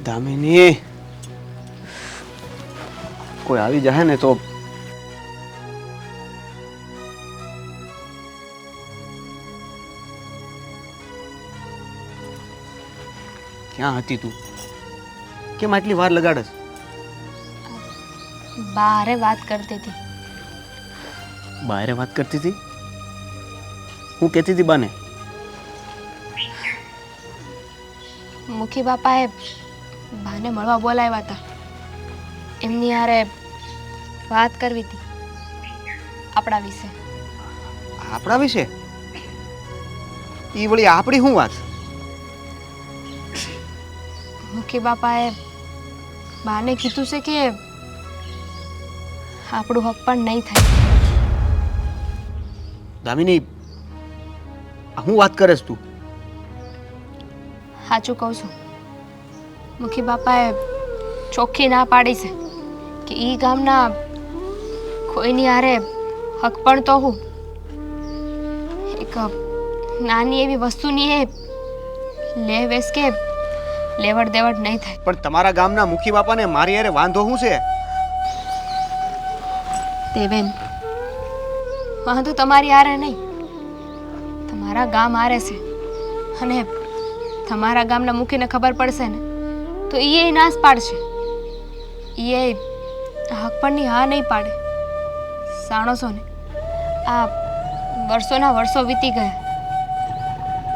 દામિની, કોઈ આવી જાય ને તો ક્યાં હતી તું? કેમ આટલી વાર લગાડસ? બારે વાત કરતી હતી. બહાર વાત કરતી હતી? હું કહેતી હતી બાને? મુખી બાપાએ બાને મળવા બોલાવ્યા હતા. એમની હારે વાત કરવી હતી આપણા વિશે. આપણા વિશે? ઈ વળી આપણી શું વાત? મુખી બાપાએ બાને કીધું છે કે આપણું હક પણ નહીં થાય. દામિની, હું વાત કરેસ તું? સાચું કહું છું. મુખી બાપાએ ચોખ્ખી ના પાડી છે કે ઈ ગામના કોઈની હારે હક પણ તો હું એક નાની એવી વસ્તુની એ લે વેસ કે લેવડ દેવડ નહીં થાય. પણ તમારા ગામના મુખી બાપાને મારી હારે વાંધો શું છે? દેવેન, વાંધો તમારી હારે નહીં, તમારા ગામ હારે છે. અને તમારા ગામના મુખીને ખબર પડશે ને તો એ નાશ પાડશે. એ હક પરની હા નહીં પાડે. જાણો છો ને, આ વર્ષોના વર્ષો વીતી ગયા.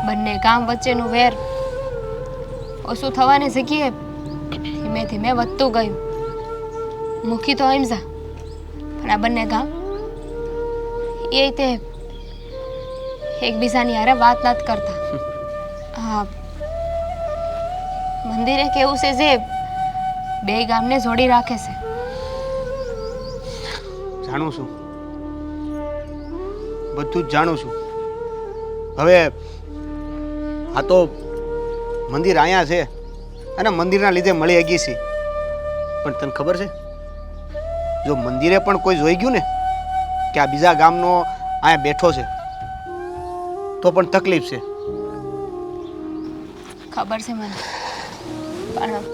બંને ગામ વચ્ચેનું વેર ઓછું થવાની જગ્યાએ ધીમે ધીમે વધતું ગયું. મુખી તો હિંસા, પણ આ બંને ગામ એ તે એકબીજાની હારે વાત નથી કરતા. હા, મંદિરે કેવું છે જે બે ગામને જોડી રાખે છે. જાણું છું, બધું જ જાણું છું. હવે આ તો મંદિર અહીંયા છે અને મંદિરના લીધે મળી ગઈ છે. પણ તને ખબર છે, જો મંદિરે પણ કોઈ જોઈ ગયું ને કે આ બીજા ગામનો અહીંયા બેઠો છે તો પણ તકલીફ છે. ખબર છે મને, પણ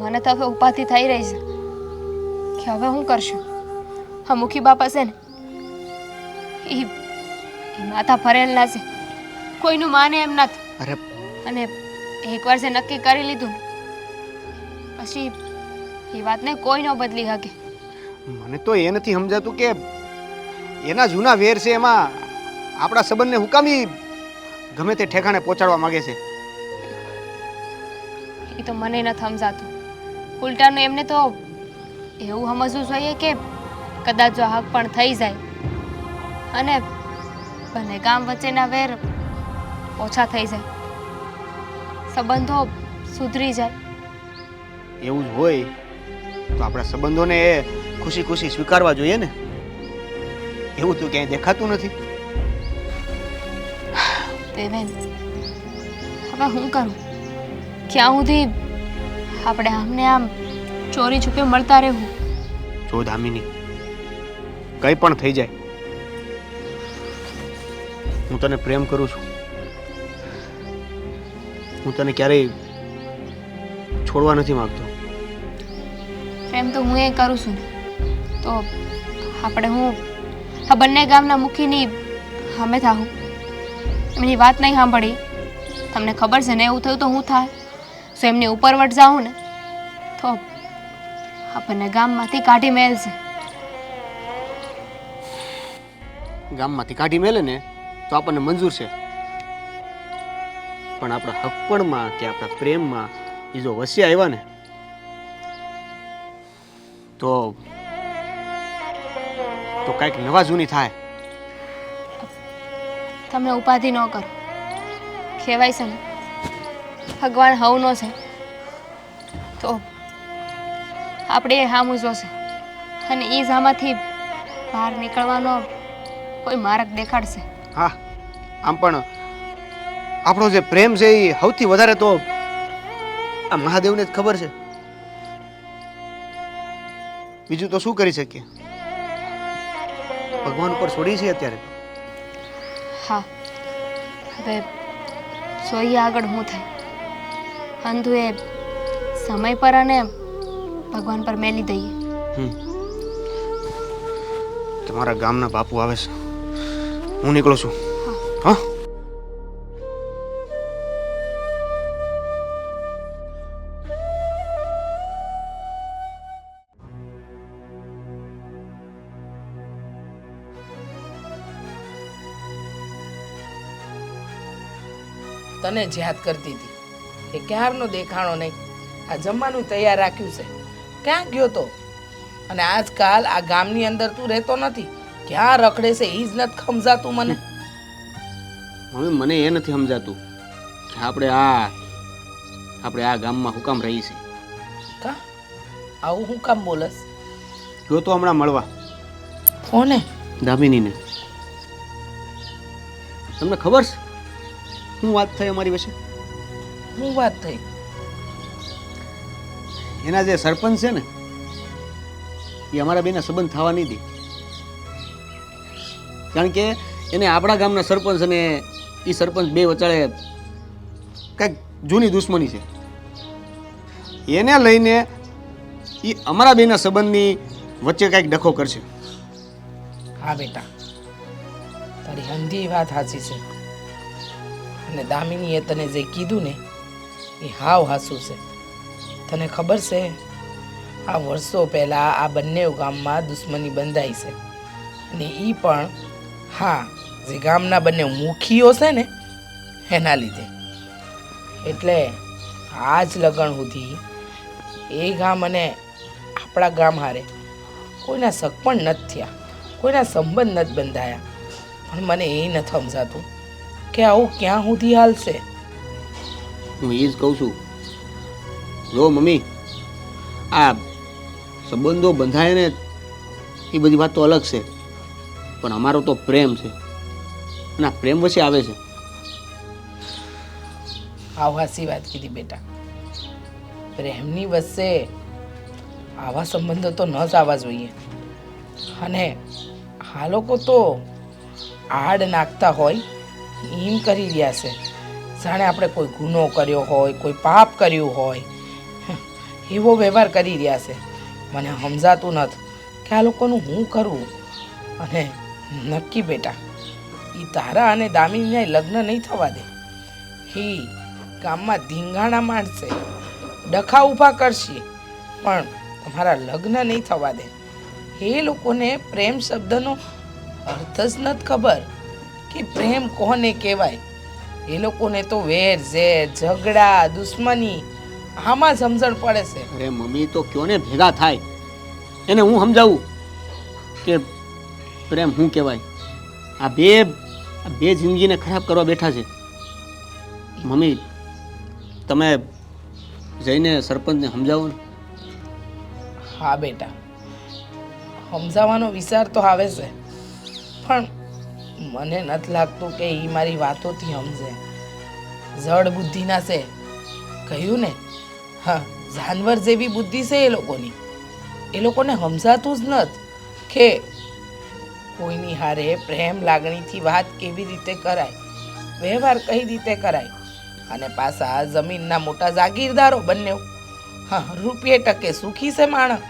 મને તો હવે ઉપાધિ થઈ રહી છે કે હવે હું કરશું. હા, મુખી બાપા છે ને એ માથા ફરેલા છે, કોઈનું માને એમ નથી. અરે અને એકવાર છે નક્કી કરી લીધું ને પછી એ વાતને કોઈ ન બદલી શકે. મને તો એ નથી સમજાતું કે એના જૂના વેર છે એમાં આપણા સંબંધને હુકામી ગમે તે ઠેકાણે પહોંચાડવા માંગે છે. એ તો મને નથી સમજાતું. ઉલટાનું એમને તો એવું સમજવું જોઈએ કે કદાચ જો હક પણ થઈ જાય અને બંને ગામ વચ્ચેના વેર ઓછા થઈ જાય, સંબંધો સુધરી જાય. એવું જ હોય તો આપણા સંબંધોને એ ખુશી ખુશી સ્વીકારવા જોઈએ ને. એવું તો ક્યાંય દેખાતું નથી. દેવેન, હવે હું કરું? ક્યાં સુધી આપણે આમને આમ ચોરી છુપે મળતા રહેવું? જો દામિની, કંઈ પણ થઈ જાય, હું તને પ્રેમ કરું છું. હું તને ક્યારેય છોડવા નથી માંગતો. પ્રેમ તો હું એ કરું છું ને, તો આપણે હું આ બંને ગામના મુખીની સામે થાઉં? એમની વાત નહીં સાંભળી. તમને ખબર છે ને એવું થયું તો હું થાય? જો એમની ઉપરવટ જાઉં ને તો આપણને ગામમાંથી કાઢી મેલશે. ગામમાંથી કાઢી મેલે ને તો આપણને મંજૂર છે, પણ આપણા હકપણમાં કે આપણા પ્રેમમાં એ જો વસ્યા આવ્યા ને તો કાંઈક નવા જૂની થાય. તમે ઉપાધિ ન કરો. કહેવાય છે ને, ભગવાન હવનો છે તો આપણે એ હામું જોશે અને એ જામાંથી બહાર નીકળવાનો કોઈ માર્ગ દેખાડશે. હા, આમ પણ આપણો જે પ્રેમ છે એ સૌથી વધારે તો આ મહાદેવને જ ખબર છે. બીજું તો શું કરી શકીએ? ભગવાન ઉપર છોડી છે અત્યારે. હા, હવે જોઈએ આગળ શું થાય. અંધુ એ સમય પર અને ભગવાન પર મેલી દઈએ. તમારા ગામના બાપુ આવે છે, હું નીકળું છું. હા. તને જ યાદ કરતી હતી કે ક્યારનો દેખાણો નહીં. આ જમવાનું તૈયાર રાખ્યું છે, ક્યાં ગયો તો? અને આજકાલ આ ગામની અંદર તું રહેતો નથી, ક્યાં રખડે છે એ જ નથી સમજાતું મને. મમ્મી, મને એ નથી સમજાતું કે આપણે આ ગામમાં હું કામ રહી છે. કા આવું હું કામ બોલસ? જો તો હમણાં મળવા. કોને? દામિનીને. તમને ખબર છે શું વાત થઈ અમારી વચ્ચે? શું વાત થઈ? એના જે સરપંચ છે ને એ અમારા બેના સંબંધ થવા નહીં દે. કારણ કે એને આપણા ગામના સરપંચ અને એ સરપંચ બે વચાળે કંઈક જૂની દુશ્મની છે. એને લઈને એ અમારા બેના સંબંધની વચ્ચે કંઈક ડખો કરશે. હા બેટા, તારી અંધી વાત સાચી છે. અને દામિનીએ તને જે કીધું ને એ હાવ હાસું છે. તને ખબર છે આ વર્ષો પહેલાં આ બંને ગામમાં દુશ્મની બંધાઈ છે. અને એ પણ હા જે ગામના બંને મુખીઓ છે ને એના લીધે. એટલે આજ લગન સુધી એ ગામ અને આપણા ગામ હારે કોઈના શક પણ નથી થયા, કોઈના સંબંધ નથી બંધાયા. પણ મને એ નથી સમજાતું કે આવું ક્યાં સુધી હાલશે. હું એ જ કહું છું. જો મમ્મી, આ સંબંધો બંધાય ને એ બધી વાત તો અલગ છે, પણ અમારો તો પ્રેમ છે અને આ પ્રેમ વચ્ચે આવે છે. આવ હાસી વાત કીધી બેટા. પ્રેમની વચ્ચે આવા સંબંધો તો ન જ આવવા જોઈએ. અને આ લોકો તો આડ નાખતા હોય એમ કરી રહ્યા છે, જાણે આપણે કોઈ ગુનો કર્યો હોય, કોઈ પાપ કર્યું હોય એવો વ્યવહાર કરી રહ્યા છે. મને સમજાતું નથી કે આ લોકોનું હું કરવું. અને નક્કી બેટા, એ તારા અને દામિનીના લગ્ન નહીં થવા દે. એ ગામમાં ધીંગાણા માંડશે, ડખા ઊભા કરશે, પણ તમારા લગ્ન નહીં થવા દે. એ લોકોને પ્રેમ શબ્દનો અર્થ જ નથી ખબર કે પ્રેમ કોને કહેવાય. એ લોકોને તો વેર ઝેર, ઝઘડા, દુશ્મની આમાં સમજણ પડે છે. અરે મમ્મી, તો કયો ને ભેગા થાય, એને હું સમજાવું કે પ્રેમ શું કહેવાય. આ બે જિંદગીને ખરાબ કરવા બેઠા છે. મમ્મી, તમે જઈને સરપંચને સમજાવો ને. હા બેટા, સમજાવવાનો વિચાર તો આવે છે, પણ મને નથી લાગતું કે એ મારી વાતોથી સમજે. જડ બુદ્ધિના છે, કહ્યું ને. હા, જાનવર જેવી બુદ્ધિ છે એ લોકોની. એ લોકોને સમજાતું જ નથી કે કોઈની હારે પ્રેમ લાગણીથી વાત કેવી રીતે કરાય, વ્યવહાર કઈ રીતે કરાય. અને પાછા જમીનના મોટા જાગીરદારો બંને. હા, રૂપિયે ટકે સુખી છે માણસ.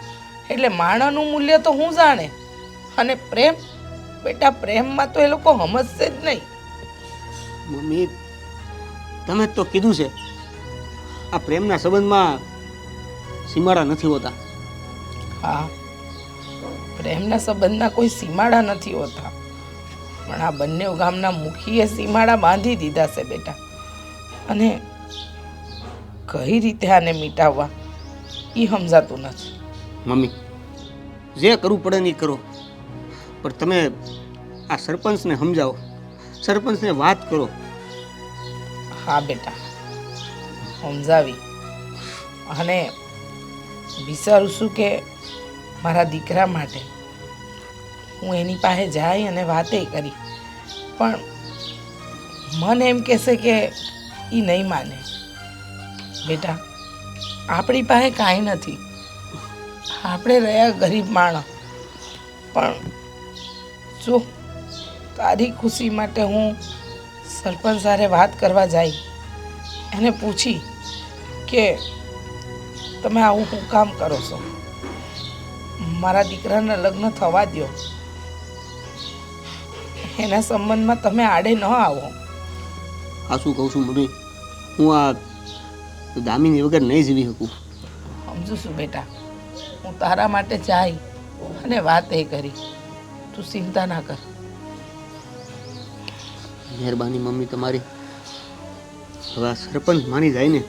એટલે માણસનું મૂલ્ય તો હું જાણે. અને પ્રેમ બેટા, પ્રેમમાં તો એ લોકો સમજશે જ નહીં. મમ્મી, તમે જ તો કીધું છે આ પ્રેમના સંબંધમાં સીમાડા નથી હોતા. હા, પ્રેમના સંબંધના કોઈ સીમાડા નથી હોતા, પણ આ બંને ગામના મુખીએ સીમાડા બાંધી દીધા છે બેટા. અને કઈ રીતે આને મિટાવવા એ સમજાતું નથી. મમ્મી, જે કરવું પડે ને એ કરો, પણ તમે આ સરપંચને સમજાવો, સરપંચને વાત કરો. હા બેટા, સમજાવી. અને વિચારું છું કે મારા દીકરા માટે હું એની પાસે જાય અને વાતે કરી, પણ મન એમ કહેશે કે એ નહીં માને. બેટા, આપણી પાસે કાંઈ નથી, આપણે રહ્યા ગરીબ માણસ, પણ જો તારી ખુશી માટે હું સરપંચ સાથે વાત કરવા જઈ એને પૂછી કે તમે આવું શું કામ કરો છો, મારા દીકરાના લગ્ન થવા દ્યો, એના સંબંધમાં તમે આડે ન આવો. આ શું કહું છું મમ્મી, હું આ દામિની વગર નહીં જીવી શકું. સમજુ છું બેટા, હું તારા માટે જઈ અને વાત એ કરી, તું ચિંતા ના કર. મહેરબાની મમ્મી તમારી. હવે આ સરપંચ માની જાય ને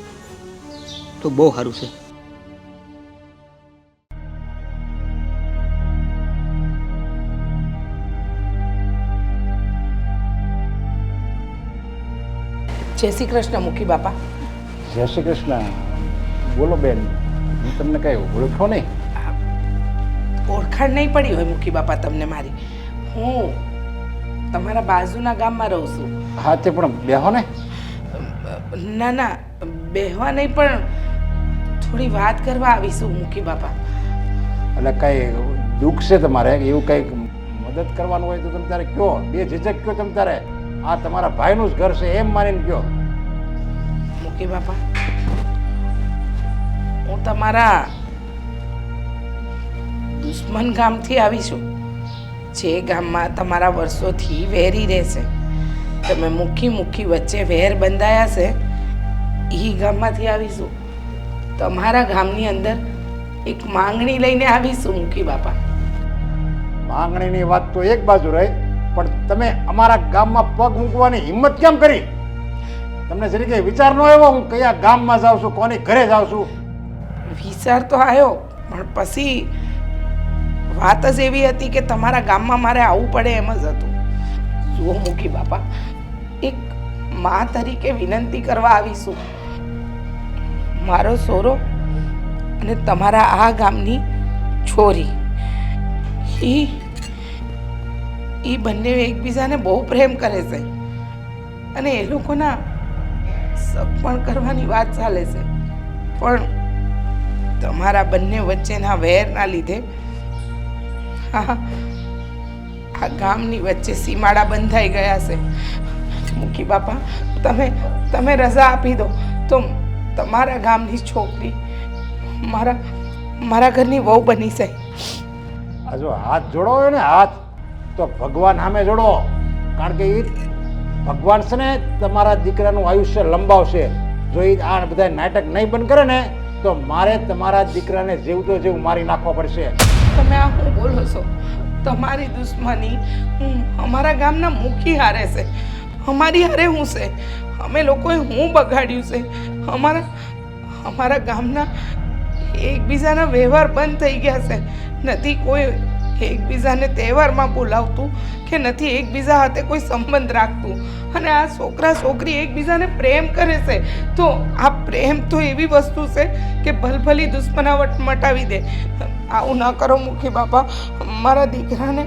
તો બહુ સારું છે. જય શ્રી કૃષ્ણ મુખી બાપા. જય શ્રી કૃષ્ણ. બોલો બેન, હું તમને કઈ ઓળખો નહીં? ઓળખાણ નહીં પડી હોય મુખી બાપા તમને મારી. હું તમારા બાજુના ગામમાં રહું છું. હા તે પણ બેહો ને. ના ના, બેહવા નહીં પણ થોડી વાત કરવા આવીશું મુખી બાપા. એટલે કઈ દુઃખ છે તમારે, એવું કઈક મદદ કરવાનું હોય તો તમે તારે કયો, બે ઝીઝક કયો તમે તારે. આ તમારા ભાઈનું જ ઘર છે એમ માનીને કયો. મુખી બાપા, હું તમારા દુશ્મન ગામથી આવી છું, જે ગામમાં તમારા વર્ષોથી વેરી રહેશે. તમે મુખી વચ્ચે વેર બંધાયા છે, એ ગામમાંથી આવીશું. તમારા ગામની અંદર એક માંગણી લઈને આવીશું મુખી બાપા. માંગણીની વાત તો એક બાજુ રહી, પણ તમે અમારા ગામમાં પગ મૂકવાની હિંમત કેમ કરી? તમને જરી કઈ વિચાર ન આવ્યો હું કયા ગામમાં જાઉં છું, કોની ઘરે જાઉં છું? વિચાર તો આવ્યો, પણ પછી વાત જ એવી હતી કે તમારા ગામમાં મારે આવવું પડે એમ જ હતું. જુઓ મુખી બાપા, એક મા તરીકે વિનંતી કરવા આવીશું. મારો સોરો અને તમારા આ ગામની છોરી, એ બંને એકબીજાને બહુ પ્રેમ કરે છે અને એ લોકોના સગપણ કરવાની વાત ચાલે છે. પણ તમારા બંને વચ્ચેના વેરના લીધે આ ગામની વચ્ચે સીમાડા બંધાઈ ગયા છે. મુખી બાપા, તમે રજા આપી દો તો તમારા ગામની છોકરી મારા ઘરની વહુ બની જાય. આ જો હાથ જોડો હોય ને, હાથ તો ભગવાન સામે જોડો, કારણ કે એ ભગવાન છે ને તમારા દીકરાનું આયુષ્ય લંબાવશે. જો એ આ બધા નાટક નહીં બંધ કરે ને તો મારે તમારા દીકરાને જીવતો જીવ મારી નાખવો પડશે. તમે આ શું બોલો છો? તમારી દુશ્મની અમારા ગામના મુખી હારે છે, અમારી હારે હું છે? અમે લોકોએ હું બગાડ્યું છે? અમારા ગામના એકબીજાના વ્યવહાર બંધ થઈ ગયા છે. નથી કોઈ એકબીજાને તહેવારમાં બોલાવતું કે નથી એકબીજા સાથે કોઈ સંબંધ રાખતું. અને આ છોકરા છોકરી એકબીજાને પ્રેમ કરે છે, તો આ પ્રેમ તો એવી વસ્તુ છે કે ભલભલી દુશ્મનાવટ મટાવી દે. આવું ન કરો મુખી બાપા. મારા દીકરાને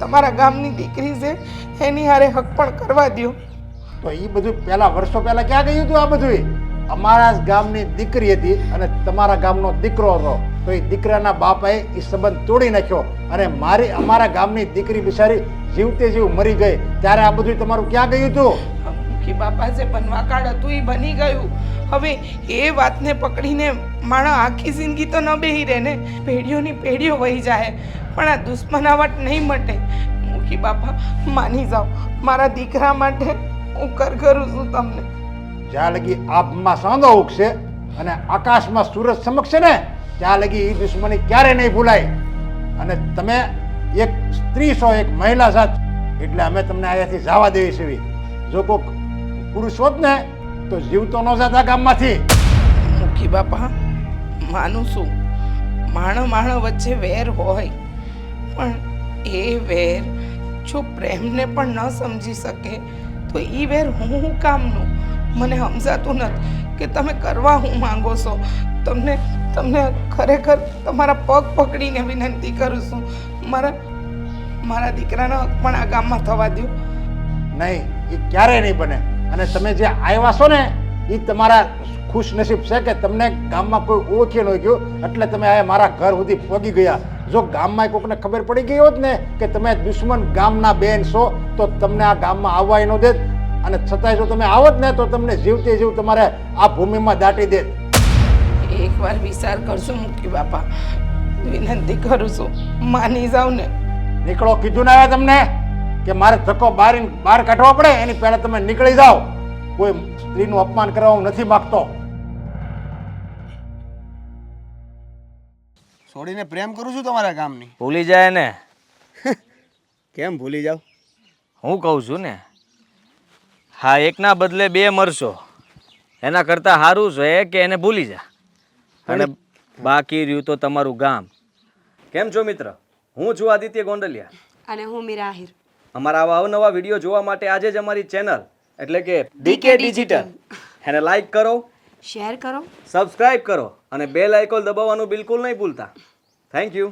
તમારા ગામની દીકરી છે એની હારે હક પણ કરવા દો. તો એ બધું પહેલા વર્ષો પહેલા ક્યાં ગયું હતું? આ બધું અમારા જ ગામની દીકરી હતી અને તમારા ગામનો દીકરો હતો, તો એ દીકરાના બાપાએ એ સંબંધ તોડી નાખ્યો અને અમારા ગામની દીકરી બિચારી જીવતે જીવ મરી ગઈ. ત્યારે આ બધું તમારું ક્યાં ગયું હતું? મુખી બાપા, જે બનવાકાળ હતું એ બની ગયું. હવે એ વાતને પકડીને માણસ આખી જિંદગી તો ન બેહી રહે ને, પેઢીઓની પેઢીઓ વહી જાય, પણ આ દુશ્મનાવટ નહીં મટે. મુખી બાપા, માની જાઓ, મારા દીકરા માટે હું કરું છું તમને. જ્યાં લગી આબમાં સાંધો ઉગશે અને આકાશમાં સૂરજ ચમકશે ને ત્યાં લગી એ દુશ્મની ક્યારે નહીં ભૂલાય. અને તમે એક સ્ત્રી છો, એક મહિલા જાત, એટલે અમે તમને અહીંયાથી જવા દેવી છે. જો કોઈક પુરુષ હોત ને તો જીવતો ન જતા ગામમાંથી. મુખી બાપા, માનું છું માણો વચ્ચે વેર હોય, પણ એ વેર જો પ્રેમને પણ ન સમજી શકે તો એ વેર હું કામનું? મને સમજાતું નથી કે તમે કરવા હું માંગો છો. તમને ખરેખર તમારા પગ પકડીને વિનંતી કરું છું, મારા દીકરાનો હક પણ આ ગામમાં થવા દો. નહીં, એ ક્યારેય નહીં બને. અને તમે જે આવ્યા છો ને એ તમારા ખુશ નસીબ છે કે તમને ગામમાં કોઈ ઓળખી ન ગયું, એટલે તમે આ મારા ઘર સુધી પગી ગયા. જો ગામમાં કોકને ખબર પડી ગઈ હોત ને કે તમે દુશ્મન ગામના બેન છો તો તમને આ ગામમાં આવવાય ન દેત, અને છતાંય જો તમે આવત ને તો તમને જીવતે જીવ તમારે આ ભૂમિમાં દાટી દેત. એકવાર વિચાર કરશો મુખી બાપા, વિનંતી કરું છું, માની જાવ ને. નીકળો કીધું ના આવે તમને કે મારે ધક્કો બહાર કાઢવો પડે એની પહેલા તમે નીકળી જાઓ. કોઈ સ્ત્રીનું અપમાન કરવા હું નથી માંગતો. છોડીને પ્રેમ કરું છું તમારા ગામની. ભૂલી જાય ને. કેમ ભૂલી જાવ? હું કહું છું ને, હા એકના બદલે બે મરશો, એના કરતાં સારું છે કે એને ભૂલી જા અને બાકી રહ્યું તો તમારું ગામ. કેમ છો મિત્ર? હું છું આદિત્ય ગોંડલિયા અને હું મીરા આહિર. અમારા આવા અવનવા વિડીયો જોવા માટે આજે જ અમારી ચેનલ એટલે કે ડીકે ડિજિટલ એને લાઈક કરો, શેર કરો, સબસ્ક્રાઇબ કરો અને બેલ આઇકોન દબાવવાનું બિલકુલ નહીં ભૂલતા. Thank you.